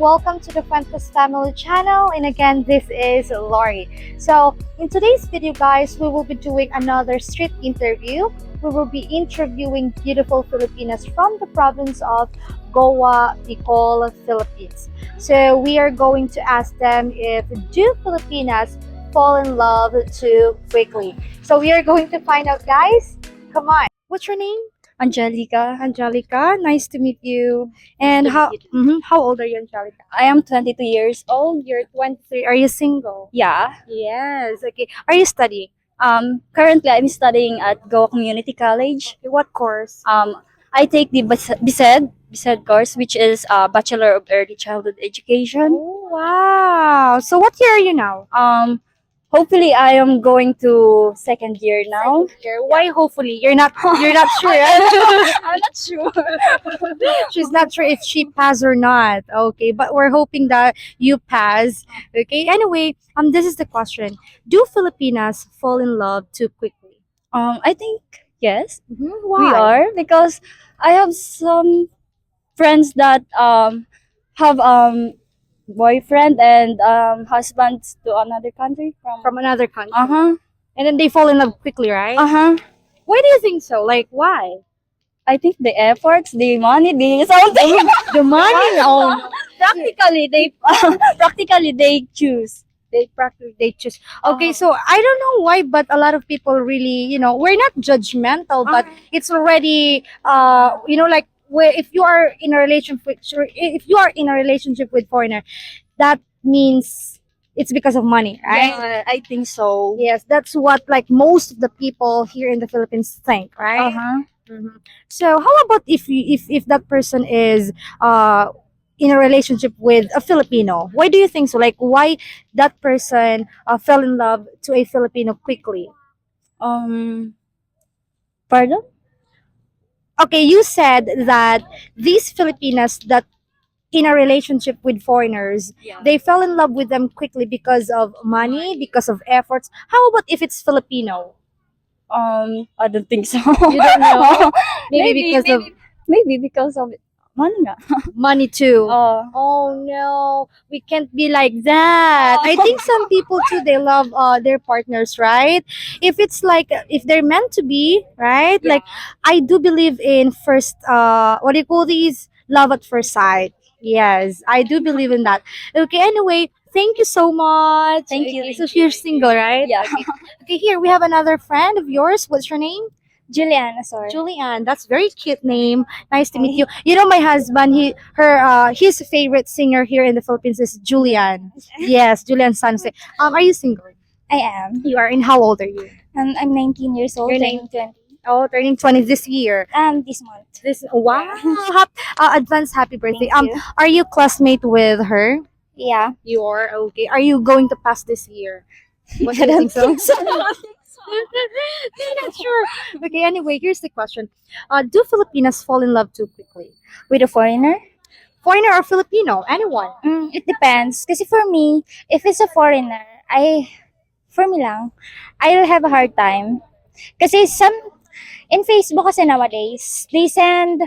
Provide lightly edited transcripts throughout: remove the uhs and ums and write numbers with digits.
Welcome to the Fuentes family channel, and again, this is Lorie. So, in today's video, guys, we will be doing another street interview. We will be interviewing beautiful Filipinas from the province of Goa, Bicol, Philippines. So, we are going to ask them if do Filipinas fall in love too quickly. So, we are going to find out, guys. Come on. What's your name? Angelica. Angelica, nice to meet you. And Nice to meet you. how old are you, Angelica? I am 22 years old. You're 23. Are you single? Yeah. Yes. Okay. Are you studying? Currently I'm studying at Goa Community College. What course? I take the BISED course, which is Bachelor of Early Childhood Education. Oh, wow. So what year are you now? Hopefully I am going to second year now. Second year. Why hopefully? You're not sure. I'm not sure. She's not sure if she passed or not. Okay, but we're hoping that you pass. Okay. Anyway, this is the question. Do Filipinas fall in love too quickly? I think yes, Why? we are, because I have some friends that have boyfriend and husbands to another country From another country. uh-huh And then they fall in love quickly, right? uh-huh Why do you think so? Like, why? I think the efforts, the money, the something. The money? Oh, no. Practically they choose. They choose. Okay, so I don't know why, but a lot of people really, we're not judgmental, but it's already, like where if you are in a relationship, if you are in a relationship with foreigner, that means it's because of money, right? Yeah, I think so. Yes, that's what like most of the people here in the Philippines think, right? Uh-huh. Mhm. So how about if that person is in a relationship with a Filipino? Why do you think so? Like why that person fell in love to a Filipino quickly? Um Pardon? Okay, you said that these Filipinas that in a relationship with foreigners, Yeah. they fell in love with them quickly because of money, because of efforts. How about if it's Filipino? I don't think so. You don't know? Maybe because of maybe because of money nga. money too. Oh. Oh no, we can't be like that. I think some people too they love their partners, right? If it's like if they're meant to be, right? Yeah. Like I do believe in first what do you call these? Love at first sight. Yes, I do believe in that. Okay, anyway, thank you so much. Thank you, Okay, thank so you, you're thank single, right? Yeah. Okay. Okay, here we have another friend of yours. What's your name? Juliana, sorry. Julianne, that's very cute name. Nice to meet you. You know my husband, his favorite singer here in the Philippines is Julian. Yes, Julian Sanse. Are you single? I am. You are, and how old are you? I'm 19 years old. You're turning 20. Oh, turning 20 this year. This month. This wow. Advance happy birthday. Thank you. Are you classmate with her? Yeah. You are okay. Are you going to pass this year? What do I you don't think so? think so. I'm not sure. Okay, anyway, here's the question. Do Filipinas fall in love too quickly? With a foreigner? Foreigner or Filipino? Anyone? It depends. Kasi for me, if it's a foreigner, for me lang, I'll have a hard time. Kasi in Facebook kasi nowadays, they send,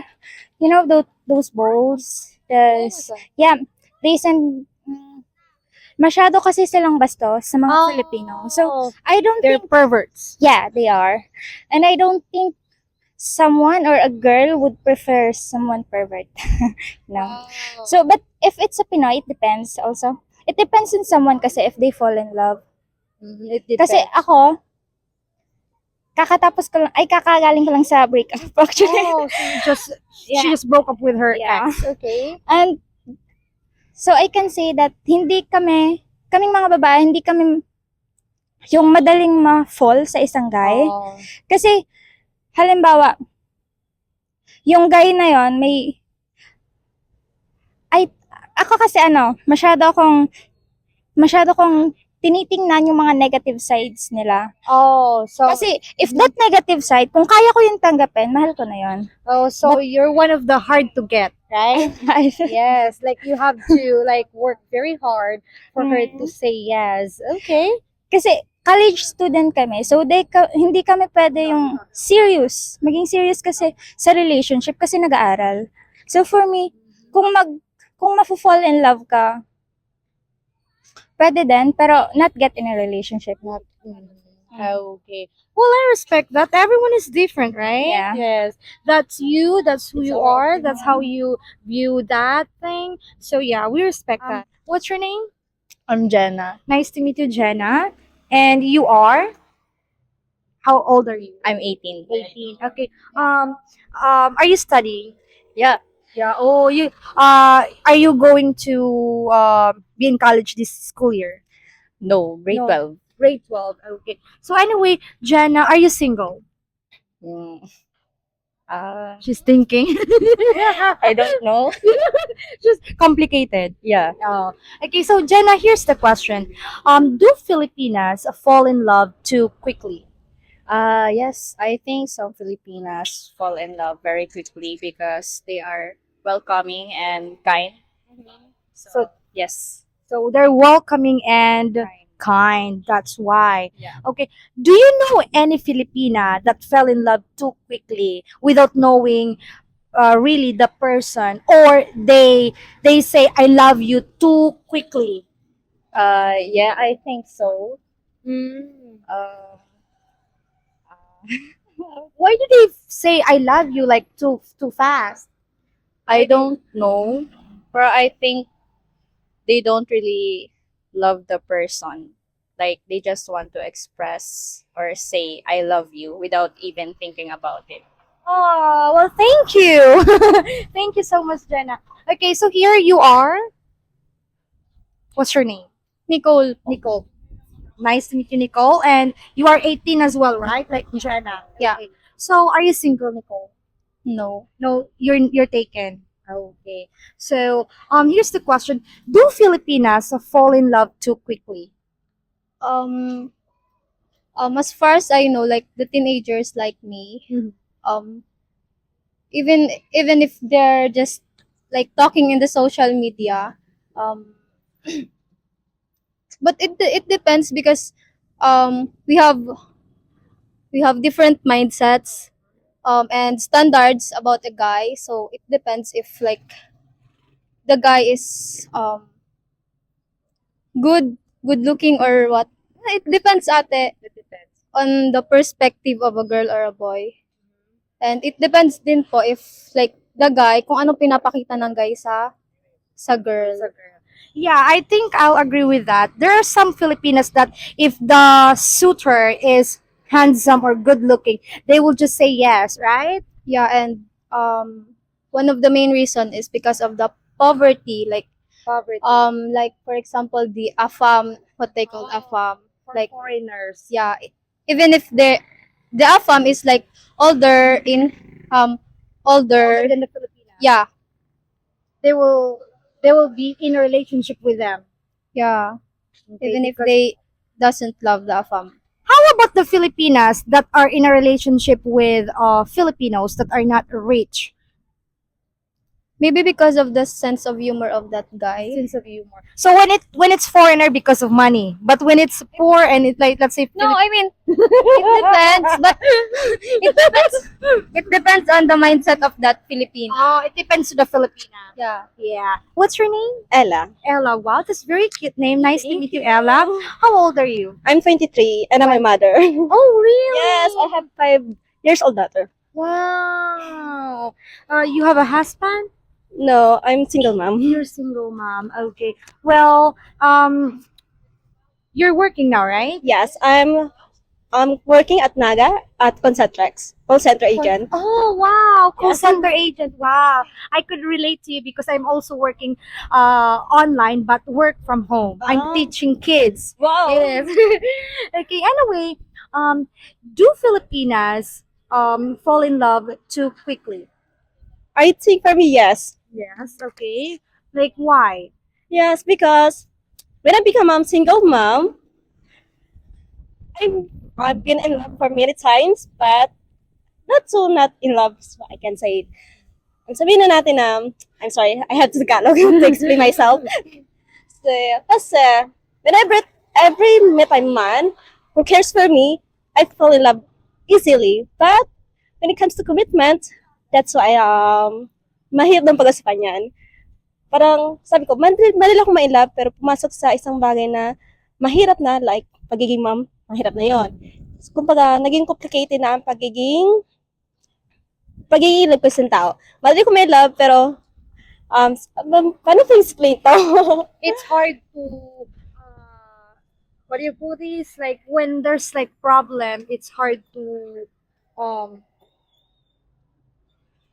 those bowls. Yeah, they send, masyado kasi silang bastos sa mga Oh. Filipino. So, I don't They're think, perverts. yeah, they are. And I don't think someone or a girl would prefer someone pervert. No. So, but if it's a Pinoy, it depends also. It depends on someone kasi if they fall in love. It depends. Kasi ako, kakagaling ko lang sa breakup actually. Oh, so she Yeah. just broke up with her Yeah. ex. Okay. And so I can say that kaming mga babae, hindi kami yung madaling ma-fall sa isang guy. Oh. Kasi, halimbawa, yung guy na yon ako kasi masyado akong tinitingnan yung mga negative sides nila. Oh, so Kasi, if that negative side, kung kaya ko yung tanggapin, mahal ko na yon. so you're one of the hard to get, right? Yes, like you have to like work very hard for her to say yes. Okay. Kasi, college student kami. So, hindi kami pwede yung maging serious kasi sa relationship kasi nag-aaral. So, for me, kung kung mafo-fall in love ka, pwede din, pero not get in a relationship. Not. Okay. Well, I respect that. Everyone is different, right? Yeah. Yes. That's you. That's who It's you our are. That's how you view that thing. So yeah, we respect that. What's your name? I'm Jenna. Nice to meet you, Jenna. And you are? How old are you? I'm 18. 18. Okay. Are you studying? Yeah. Yeah. Oh, you. Are you going to be in college this school year? No, grade No. 12. Grade 12. Okay. So anyway, Jenna, are you single? Mm. Uh, She's thinking. I don't know. Just complicated. Yeah. Oh. Okay, so Jenna, here's the question. Do Filipinas fall in love too quickly? Yes, I think some Filipinas fall in love very quickly because they are welcoming and kind. So Yes. so they're welcoming and kind. That's why. Yeah. Okay. Do you know any Filipina that fell in love too quickly without knowing really the person, or they say I love you too quickly? Yeah, I think so. Mm. Uh, Why do they say I love you like too fast? I don't know, but I think they don't really love the person. Like they just want to express or say I love you without even thinking about it. Oh, well, thank you. Thank you so much, Jenna. Okay, so here you are. What's your name? Nicole. Nicole. Nice to meet you, Nicole. And you are 18 as well, right? Like Jenna. Yeah. Okay. So, are you single, Nicole? No. No, you're taken. Okay. So, here's the question. Do Filipinas fall in love too quickly? um as far as I know, like the teenagers like me, Mhm. um even if they're just like talking in the social media, um but it depends because we have different mindsets and standards about a guy, so it depends if like the guy is good looking or what. It depends ate on the perspective of a girl or a boy. And it depends din po if like the guy, kung anong pinapakita ng guy sa girl. Yeah, I think I'll agree with that. There are some Filipinas that if the suitor is handsome or good looking, they will just say yes, right? Yeah, and one of the main reason is because of the poverty, Poverty. like for example the AFAM, what they call AFAM, like foreigners. yeah, even if the AFAM is like older in Older older, than the Filipinas. yeah, They will be in a relationship with them. yeah, Okay, even if because they doesn't love the AFAM. how about the Filipinas that are in a relationship with Filipinos that are not rich? Maybe because of the sense of humor of that guy. Sense of humor. So when it's foreigner because of money, but when it's poor and it like let's say No, I mean it depends, but it depends on the mindset of that Filipino. Oh, it depends to the Filipina. Yeah. Yeah. What's your name? Ella. Ella. Wow, that's a very cute name. Nice to meet you, Ella. How old are you? I'm 23 and I'm a mother. Oh, really? Yes, I have 5 years old daughter. Wow. You have a husband? No, I'm single mom. You're single mom. Okay. Well, you're working now, right? Yes, I'm working at Naga at Concentrex, call center agent. Oh, wow. Call Yes. center agent. Wow. I could relate to you because I'm also working online but work from home. I'm Ah. teaching kids. Wow. Yes. Okay, anyway, do Filipinas fall in love too quickly? I think for me, yes. Yes, okay. Like why? Yes, because when I become a single mom, I've been in love for many times, but not in love, so I can say it. Ang sabihin na natin na, I'm sorry, I have to Tagalog to explain myself. So, kasi, whenever every meet a man who cares for me, I fall in love easily. But when it comes to commitment, that's why mahirap ng pag-usapan yan. parang sabi ko, madali ako ma-inlove, pero pumasok sa isang bagay na mahirap na, like pagiging mom, mahirap na yon. So, kumbaga, naging complicated na ang pagiging love ko sa isang tao. Madali ko ma-love, pero paano ko explain to? It's hard to what do you put this, like when there's like problem, it's hard to um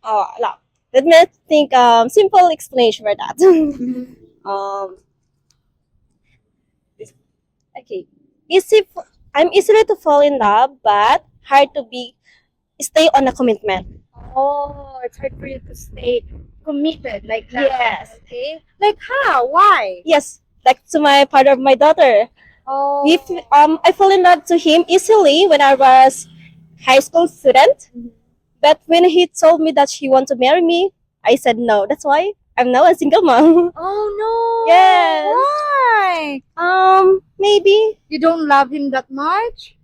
Oh, no. Let me think, simple explanation for that. um, okay. I'm easily to fall in love, but hard to stay on a commitment. oh, it's hard for you to stay committed like that. Yes. Okay. Like how? Why? Yes, like to my father of my daughter. Oh. If I fall in love to him easily when I was high school student, but when he told me that he wants to marry me, I said no. That's why I'm now a single mom. Oh no. Yes. Why? Maybe You don't love him that much?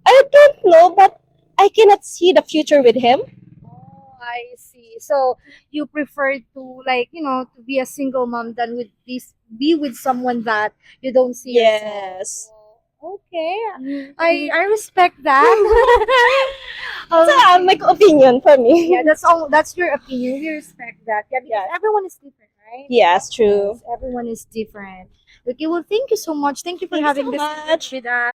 I don't know, but I cannot see the future with him. Oh, I see. So you prefer to, like, to be a single mom than be with someone that you don't see yourself. Yes. Okay. I respect that. So, my opinion for me. Yeah, that's your opinion. We respect that. Yeah, because Yes. everyone is different, right? Yes, true. Yes, everyone is different. Okay, well, thank you so much. Thank you for Thank you having so this much. with us.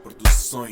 Produções.